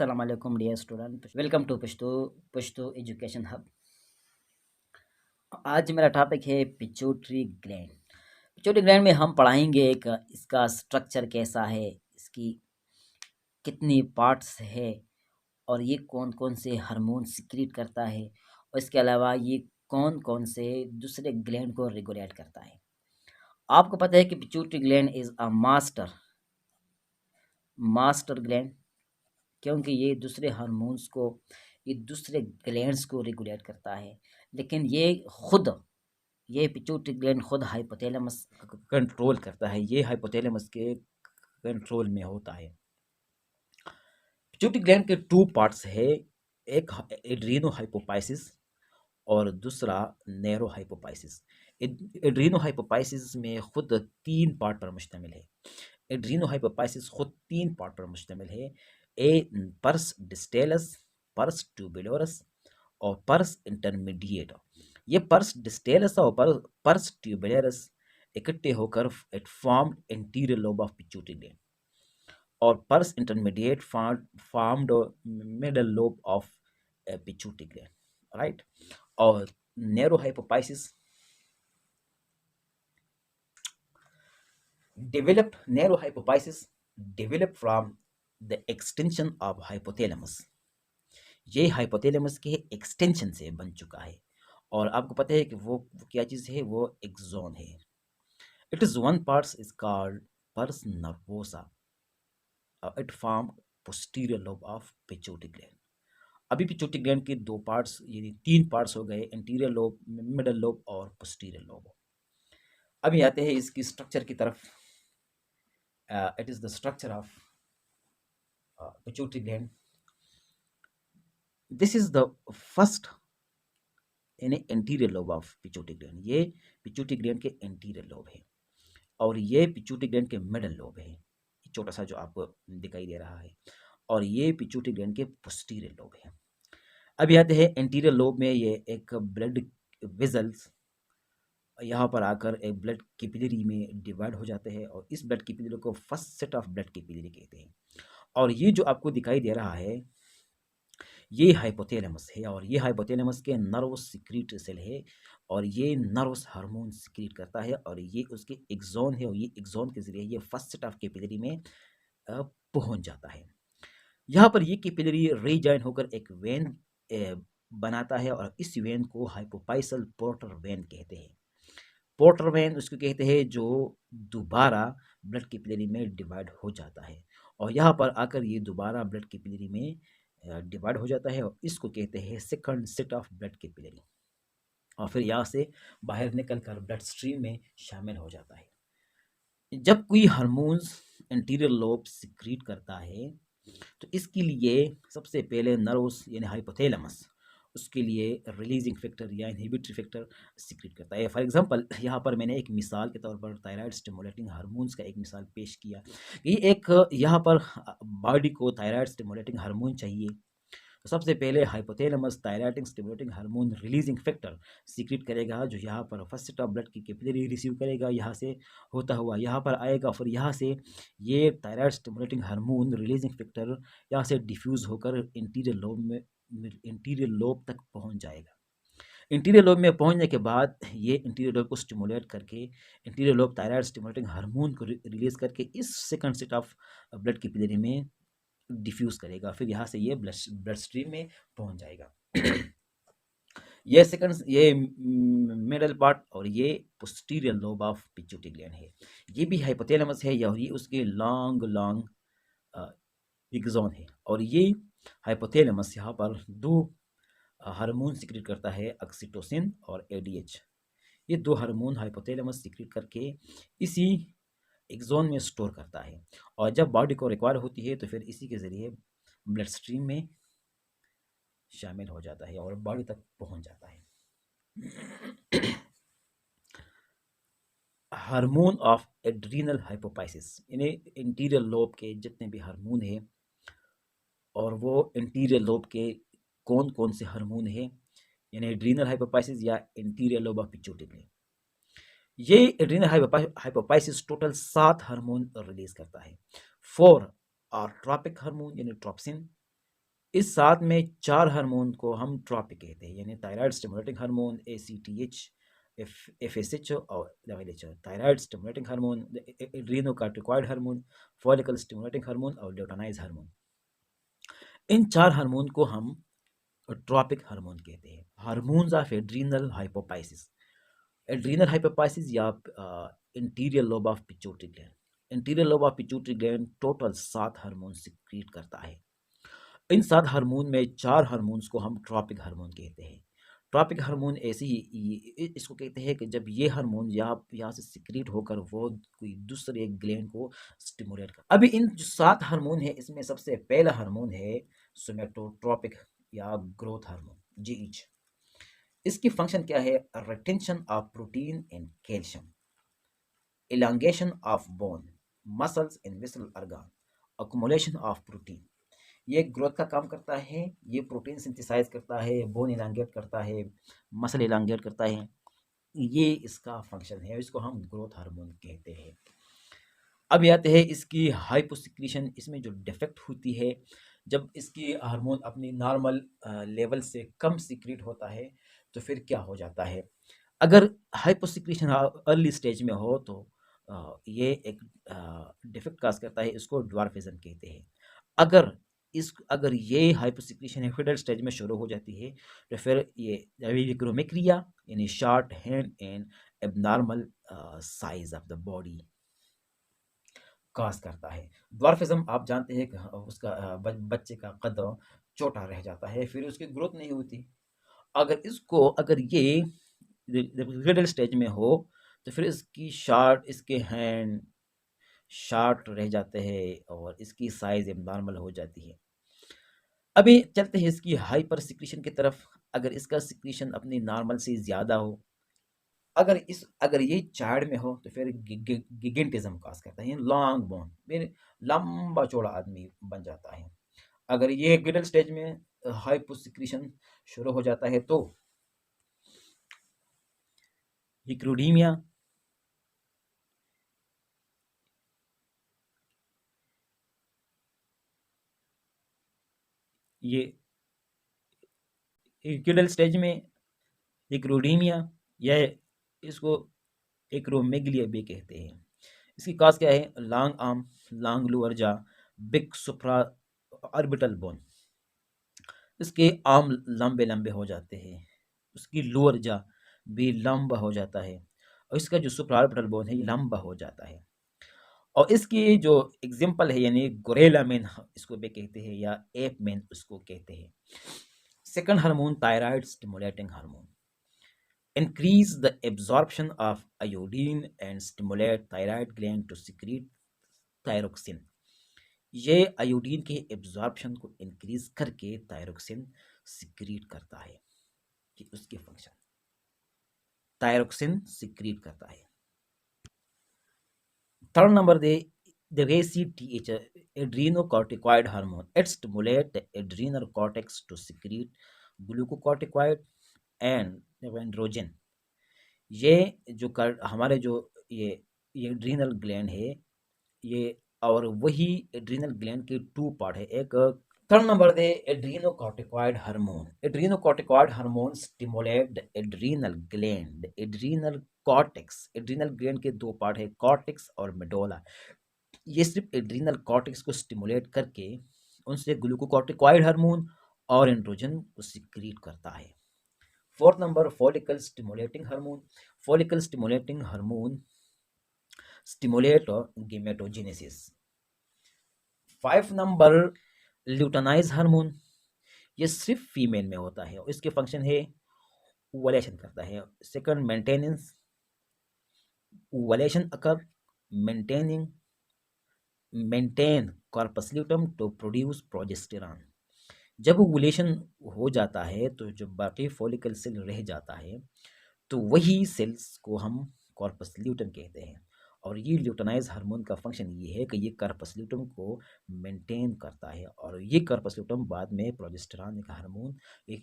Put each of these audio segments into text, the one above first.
अस्सलाम वालेकुम dear student, welcome to Pashto education hub. आज मेरा टॉपिक है पिट्यूटरी ग्लैंड। पिट्यूटरी ग्लैंड में हम पढ़ाएंगे इसका स्ट्रक्चर कैसा है, इसकी कितनी पार्ट्स है और ये कौन कौन से हार्मोन सिक्रीट करता है और इसके अलावा ये कौन कौन से दूसरे ग्लैंड को रेगुलेट करता है। आपको पता है कि pituitary gland is a master gland, क्योंकि ये दूसरे हार्मोन्स को, ये दूसरे ग्लैंड्स को रेगुलेट करता है। लेकिन ये पिट्यूटरी ग्लैंड खुद हाइपोथैलेमस कंट्रोल करता है, ये हाइपोथैलेमस के कंट्रोल में होता है। पिट्यूटरी ग्लैंड के टू पार्ट्स है, एक एड्रीनो हाइपोपाइसिस और दूसरा नैरो हाइपोपाइसिस। एड्रीनो हाइपोपाइसिस में खुद 3 पार्ट पर मुश्तमिल है। एड्रीनो हाइपोपाइसिस खुद 3 पार्ट पर मुश्तमिल है। ए पर्स डिस्टेलस, पर्स ट्यूबुलरस और पर्स इंटरमीडिएट। ये पर्स डिस्टेलस और पर्स ट्यूबुलरस इकट्ठे होकर it form interior lobe of pituitary gland, और pars intermediate formed middle lobe of pituitary gland, right. और neurohypophysis developed from the extension of hypothalamus। ये hypothalamus के extension से बन चुका है, और आपको पता है कि वो क्या चीज़ है, वो एक्सोन है। It is one parts is called pars nervosa, it form posterior lobe of pituitary gland. अभी पिट्यूटरी ग्लैंड के 2 पार्ट्स यानी 3 पार्ट्स हो गए, इंटीरियर लोब, मिडल लोब और पोस्टीरियर लोब। अभी आते हैं इसकी स्ट्रक्चर की तरफ। It is the structure of pituitary gland. This is the first यानी anterior lobe of pituitary gland. ये पिट्यूटरी ग्लैंड के एंटीरियर लोब है, और ये पिट्यूटरी ग्लैंड के मिडल लोब है, छोटा सा जो आपको दिखाई दे रहा है, और ये पिट्यूटरी ग्लैंड के पोस्टीरियर लोब है। अभी आते हैं एंटीरियर लोब में, ये एक ब्लड वेजल्स यहाँ पर आकर एक ब्लड कैपिलरी में डिवाइड हो जाते हैं, और इस ब्लड कैपिलरी को first set of blood capillary कहते हैं। और ये जो आपको दिखाई दे रहा है, ये हाइपोथैलेमस है, और ये हाइपोथैलेमस के नर्वस सिक्रीट सेल है, और ये नर्वस हार्मोन सिक्रीट करता है, और ये उसके एक्सोन है, और ये एक्सोन के जरिए ये फर्स्ट सेट ऑफ कैपिलरी में पहुंच जाता है। यहाँ पर ये कैपिलरी रीजॉइन होकर एक वेन बनाता है, और इस वेन को हाइपोपाइसल पोर्टर वेन कहते हैं। पोर्टर वेन उसको कहते हैं जो दोबारा ब्लड कैपिलरी में डिवाइड हो जाता है, और यहाँ पर आकर ये दोबारा ब्लड कैपिलरी में डिवाइड हो जाता है, और इसको कहते हैं second set of blood capillary, और फिर यहाँ से बाहर निकल कर ब्लड स्ट्रीम में शामिल हो जाता है। जब कोई हार्मोन्स इंटीरियर लोब सिक्रीट करता है, तो इसके लिए सबसे पहले नर्वस यानी हाइपोथैलेमस उसके लिए रिलीजिंग फैक्टर या इनहिबिटरी फैक्टर सिक्रेट करता है। फॉर एग्जांपल यहाँ पर मैंने एक मिसाल के तौर पर थायराइड स्टिमुलेटिंग हार्मोन्स का एक मिसाल पेश किया। ये एक यहाँ पर बॉडी को थायराइड स्टिमुलेटिंग हार्मोन चाहिए, तो सबसे पहले hypothalamus thyroid stimulating hormone releasing factor secret करेगा, जो यहाँ पर फर्स्ट सेट ऑफ ब्लड की कैपिलरी रिसीव करेगा, यहाँ से होता हुआ यहाँ पर आएगा, फिर यहाँ से ये thyroid stimulating hormone releasing factor यहाँ से डिफ्यूज़ होकर इंटीरियर लोब तक पहुँच जाएगा। इंटीरियर लोब में पहुंचने के बाद ये इंटीरियर लोब को स्टिमुलेट करके interior lobe thyroid stimulating hormone को रिलीज करके इस second set of blood capillary में डिफ्यूज़ करेगा, फिर यहाँ से ये ब्लड स्ट्रीम में पहुंच जाएगा। ये सेकंड, ये मिडल पार्ट, और ये posterior lobe of pituitary gland है। ये भी हाइपोथैलेमस है, या ये उसके लॉन्ग एक्सोन है, और ये हाइपोथैलेमस यहाँ पर 2 हार्मोन सिक्रेट करता है, ऑक्सीटोसिन और एडीएच। ये 2 हार्मोन हाइपोथैलेमस सिक्रेट करके इसी एक्सोन में स्टोर करता है, और जब बॉडी को रिक्वायर होती है तो फिर इसी के ज़रिए ब्लड स्ट्रीम में शामिल हो जाता है और बॉडी तक पहुंच जाता है। हार्मोन ऑफ एड्रीनल हाइपोपाइसिस, यानी इंटीरियर लोब के जितने भी हार्मोन हैं, और वो इंटीरियर लोब के कौन कौन से हार्मोन हैं, यानी एड्रीनल हाइपोपाइसिस या interior lobe of pituitary gland. ये एड्रीनल हाइपोपाइसिस टोटल 7 हार्मोन रिलीज करता है। 4 आर ट्रॉपिक हार्मोन यानी ट्रॉप्सिन, इस साथ में 4 हार्मोन को हम ट्रॉपिक कहते हैं, यानी thyroid stimulating hormone ACTH, FSH और LH, thyroid stimulating hormone, adrenocorticoid hormone, follicle stimulating hormone और ल्यूटेनाइज हार्मोन। इन 4 हार्मोन को हम ट्रॉपिक हार्मोन कहते हैं। हार्मोन्स ऑफ एड्रीनल हाइपोपाइसिस, एड्रीनल हाइपोपाइसिस या interior lobe of pituitary gland. Interior lobe of pituitary gland total 7 hormone secrete करता है। इन 7 hormone में 4 hormones को हम ट्रॉपिक हार्मोन कहते हैं। ट्रॉपिक हार्मोन ऐसे ही इसको कहते हैं कि जब ये हार्मोन यहाँ से सिक्रीट होकर वो कोई दूसरे ग्लैंड को स्टिमुलेट कर। अभी इन जो 7 हार्मोन है इसमें सबसे पहला हार्मोन है सोमेटोट्रोपिक या ग्रोथ हार्मोन, GH। इसकी फंक्शन क्या है? Retention of protein and calcium, elongation of bone, muscles and visceral organ, accumulation of protein। ये ग्रोथ का काम करता है, ये प्रोटीन सिंथेसाइज करता है, बोन इलांगेट करता है, मसल इलांगेट करता है, ये इसका फंक्शन है, इसको हम ग्रोथ हार्मोन कहते हैं। अब आते हैं इसकी हाइपोसिक्रीशन, इसमें जो डिफेक्ट होती है जब इसकी हार्मोन अपनी नॉर्मल लेवल से कम सिक्रीट होता है तो फिर क्या हो जाता है? अगर हाइपोसिक्रीशन अर्ली स्टेज में हो तो ये एक डिफेक्ट काज करता है, इसको ड्वार्फिज्म कहते हैं। अगर ये हाइपोसिक्रीशन मिडिल स्टेज में शुरू हो जाती है तो फिर ये वीक्रोमेक्रिया यानी short hand and abnormal size of the body cause करता है। ड्वार्फिज्म आप जानते हैं कि उसका बच्चे का कद छोटा रह जाता है, फिर उसकी ग्रोथ नहीं होती। अगर ये मिडिल स्टेज में हो तो फिर इसके हैंड शार्ट रह जाते हैं और इसकी साइज नॉर्मल हो जाती है। अभी चलते हैं इसकी हाइपर सिक्रीशन की तरफ। अगर इसका सिक्रीशन अपनी नॉर्मल से ज़्यादा हो, अगर ये चाइल्ड में हो तो फिर गिगेंटिज्म काज करता है, लॉन्ग बोन फिर लंबा चौड़ा आदमी बन जाता है। अगर ये मिडिल स्टेज में हाइपोसिक्रीशन शुरू हो जाता है तो हिक्रोडीमिया, ये मिडिल स्टेज में हिक्रोडीमिया या इसको एक्रोमेगलिया भी कहते हैं। इसकी काज क्या है? लॉन्ग आर्म, लॉन्ग लोअर जा, बिग सुप्रा ऑर्बिटल बोन, इसके आर्म लंबे लंबे हो जाते हैं, उसकी लोअर जा भी लंबा हो जाता है और इसका जो सुप्रा ऑर्बिटल बोन है ये लंबा हो जाता है। और इसकी जो एग्जाम्पल है यानी गोरेला मैन इसको भी कहते हैं या एप मैन उसको कहते हैं। Second hormone thyroid stimulating hormone, increase the absorption of iodine and stimulate thyroid gland to secrete thyroxine। ये आयोडीन के एब्जॉर्प्शन को इंक्रीज करके थायरोक्सिन सिक्रीट करता है, कि उसके फंक्शन थायरोक्सिन सिक्रीट करता है। Third number they the ACTH, adrenocorticoid hormone, it stimulates the adrenal cortex to secrete glucocorticoid and androgen। ये जो हमारे जो ये एड्रीनल ग्लैंड है ये, और वही एड्रीनल ग्लैंड के 2 पार्ट है। एक third number the adrenocorticoid hormone, adrenocorticoid hormone stimulate the adrenal gland, adrenal cortex. Adrenal gland के 2 पार्ट है, कॉर्टेक्स और मेडोला। ये सिर्फ एड्रीनल कॉर्टेक्स को स्टिमुलेट करके उनसे ग्लूकोकॉर्टिकॉइड हार्मोन और एंड्रोजन को सिक्रीट करता है। Fourth number follicle stimulating hormone, follicle stimulating hormone stimulate gametogenesis. 5 number luteinize hormone, ये सिर्फ फीमेल में होता है और इसके फंक्शन है ओवुलेशन करता है। Second maintenance, ovulation occur maintaining maintain corpus luteum to produce progesterone. जब ओवुलेशन हो जाता है तो जो बाकी फॉलिकल सेल रह जाता है तो वही सेल्स को हम कॉर्पस ल्यूटम कहते हैं। और ये ल्यूटेनाइज हार्मोन का फंक्शन ये है कि ये कॉर्पस ल्यूटम को मेंटेन करता है और ये कॉर्पस ल्यूटम बाद में प्रोजेस्टेरॉन एक हार्मोन,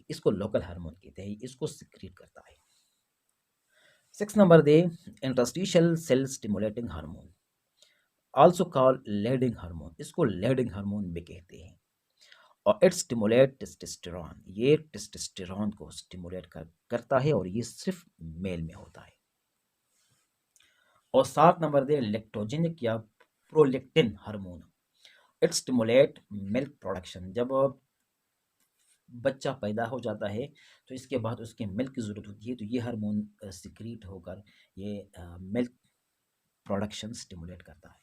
इसको लोकल हार्मोन कहते हैं, इसको सिक्रीट करता है। 6 number the interstitial cell stimulating hormone, also called Leydig hormone, इसको लेडिंग हार्मोन भी कहते हैं। और इट स्टिमुलेट टेस्टोस्टेरोन, ये टेस्टोस्टेरोन को स्टिमुलेट करता है और ये सिर्फ मेल में होता है। और 7 नंबर दे लेक्टोजेनिक या prolactin hormone, it stimulate milk production. जब बच्चा पैदा हो जाता है तो इसके बाद उसके मिल्क की ज़रूरत होती है, तो ये हार्मोन सिक्रीट होकर ये मिल्क प्रोडक्शन स्टिमुलेट करता है।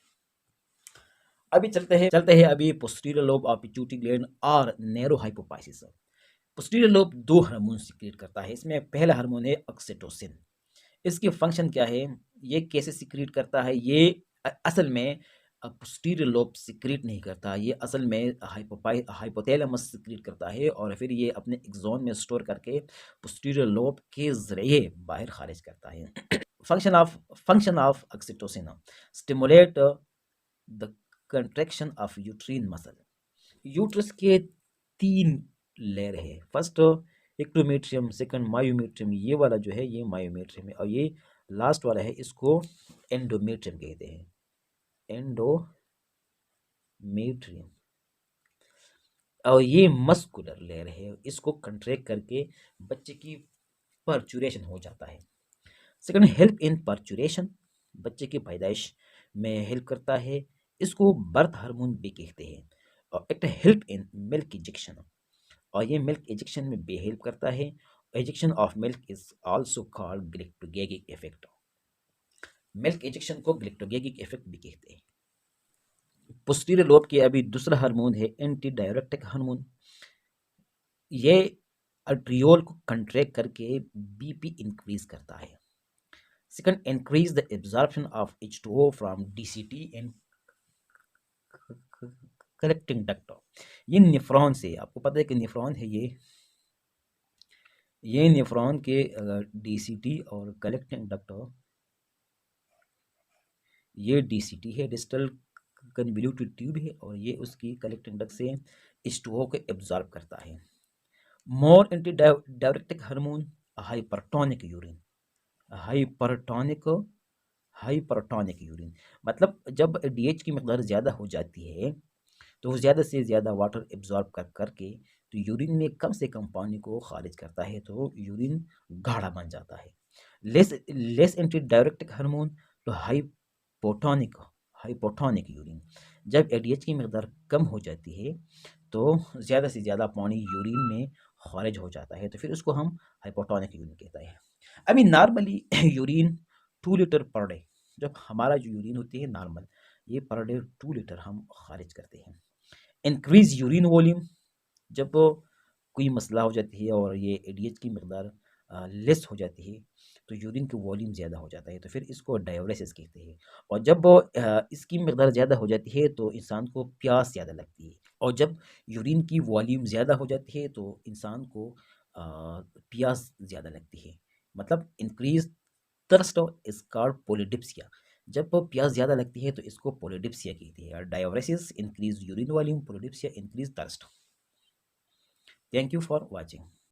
अभी चलते हैं अभी posterior lobe of pituitary gland और neurohypophysis. Posterior lobe 2 hormone secrete करता है। इसमें पहला हार्मोन है ऑक्सीटोसिन। इसकी फंक्शन क्या है, ये कैसे सिक्रीट करता है, ये असल में पोस्टीरियर लोब सिक्रीट नहीं करता, ये असल में हाइपोथैलेमस सिक्रीट करता है और फिर ये अपने एक्सोन में स्टोर करके पोस्टीरियर लोब के जरिए बाहर खारिज करता है। Function of oxytocin stimulate the contraction of uterine muscle. Uterus के 3 लेयर है, फर्स्ट एक्टोमेट्रियम, सेकंड मायोमेट्रियम, ये वाला जो है ये मायोमेट्रियम है और ये लास्ट वाला है इसको एंडोमेट्रियम कहते हैं, एंडोमेट्रियम। और ये मस्कुलर लेयर है, इसको कंट्रैक्ट करके बच्चे की परचुरेशन हो जाता है। सेकंड हेल्प इन परचुरेशन, बच्चे की पैदाइश में हेल्प करता है, इसको बर्थ हार्मोन भी कहते हैं। और एक हेल्प इन मिल्क इंजेक्शन, और ये मिल्क इंजेक्शन में भी हेल्प करता है। Injection of milk is also called galactagogic effect. Milk injection को ग्लिक्टोगेगिक इफेक्ट भी कहते हैं। पोस्टीरियर लोब के अभी दूसरा हार्मोन है एंटी डायरेक्टिक हार्मोन। ये अर्ट्रियोल को कंट्रैक्ट करके बीपी इंक्रीज करता है। Second, increase the absorption of H2O from DCT and collecting duct. ये नेफ्रॉन से, आपको पता है कि नेफ्रॉन है ये नेफ्रॉन के DCT और कलेक्टिंग डक्ट, ये DCT है, डिस्टल कन्वोल्यूटेड ट्यूब है, और ये उसकी कलेक्टिंग डक्ट से H2O को एब्जॉर्ब करता है। More anti diuretic hormone hypertonic urine. Hypertonic hypertonic urine मतलब जब DH की मकदार ज़्यादा हो जाती है तो वो ज़्यादा से ज़्यादा वाटर एब्जॉर्ब करके तो यूरिन में कम से कम पानी को खारिज करता है, तो यूरिन गाढ़ा बन जाता है। लेस एंटी डायरेक्टिक हार्मोन तो हाइपोटोनिक हाइपोटोनिक यूरिन, जब ADH की मकदार कम हो जाती है तो ज़्यादा से ज़्यादा पानी यूरिन में खारिज हो जाता है, तो फिर उसको हम हाइपोटोनिक यूरिन कहते हैं। अभी normally urine 2 litre per day, जब हमारा जो यूरिन होती है नॉर्मल, ये पर डे 2 लीटर हम खारिज करते हैं। इंक्रीज यूरिन वॉल्यूम, जब कोई मसला हो जाती है और ये ADH की मकदार लेस हो जाती है तो यूरिन की वॉल्यूम ज़्यादा हो जाता है, तो फिर इसको डाययूरेसिस कहते हैं। और जब इसकी मकदार ज़्यादा हो जाती है तो इंसान को प्यास ज़्यादा लगती है, और जब यूरिन की वॉल्यूम ज़्यादा हो जाती है तो इंसान को प्यास ज़्यादा लगती है। मतलब इंक्रीज थर्स्ट इज कॉल्ड पोलिडिप्सिया, जब प्यास ज़्यादा लगती है तो इसको पोलिडिप्सिया कहते हैं। Diuresis increase urine volume, polydipsia increase thirst. Thank you for watching.